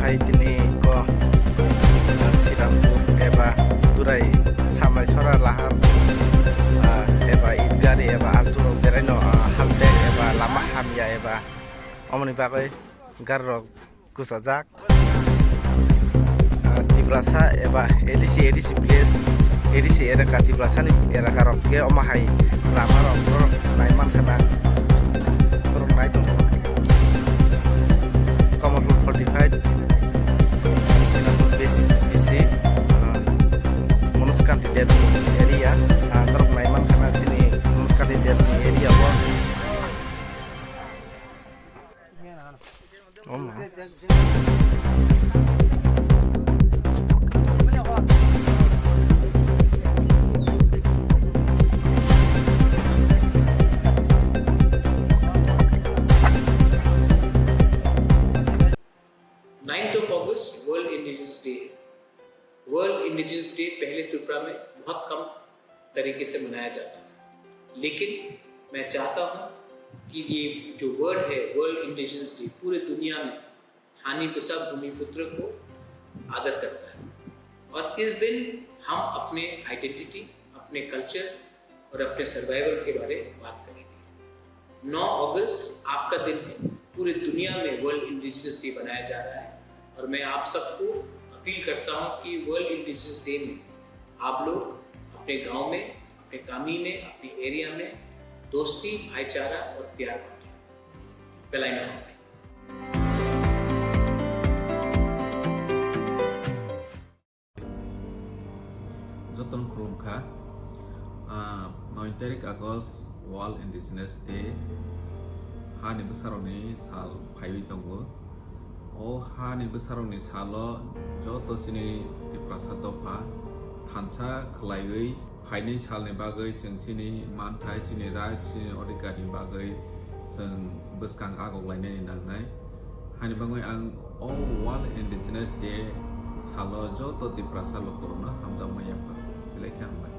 hai tini ko Sirampur eba turai samai sora lahar eba idgari eba alturo bereno halte eba lama hamya eba omni bagai garro kusajak tibrasa eba edisi place edisi era ka tibrasa ni era karok ge omahai lama rok naiman kana rok nai to Commercial 45 Singapore BC Munuskan di area terus Naiman karena sini Munuskan di area wah oh ma 9th of August world indigenous day. World indigenous day पहले त्रिपुरा में बहुत कम तरीके से मनाया जाता था, लेकिन मैं चाहता हूँ कि ये जो वर्ड है वर्ल्ड इंडिजिनस डे पूरे दुनिया में हानि बिसा भूमिपुत्र को आदर करता है और इस दिन हम अपने आइडेंटिटी, अपने कल्चर और अपने सर्वाइवल के बारे में बात करेंगे। 9 अगस्त आपका दिन है, पूरे दुनिया में वर्ल्ड इंडिजिनस डे मनाया जा रहा है और मैं आप सबको अपील करता हूँ कि वर्ल्ड इंडिजिनस डे में आप लोग अपने गांव में, अपने कामी में, अपने एरिया में दोस्ती, भाईचारा और प्यार बांटें। बेलाइना Joton Krumka 9 tarik Agust World Indigenous Day Hani besaroni sal phaiwi tongo o hani besaroni salo joto sini tiprasa topa thansa khlaiwi phaini salni bagai जों sini manthai sini right sini odikani bagai जों beskang agoglainai nangnai hani bangai ang o World Indigenous Day salo joto tiprasa lokorona hamjamaya pa lekha hambai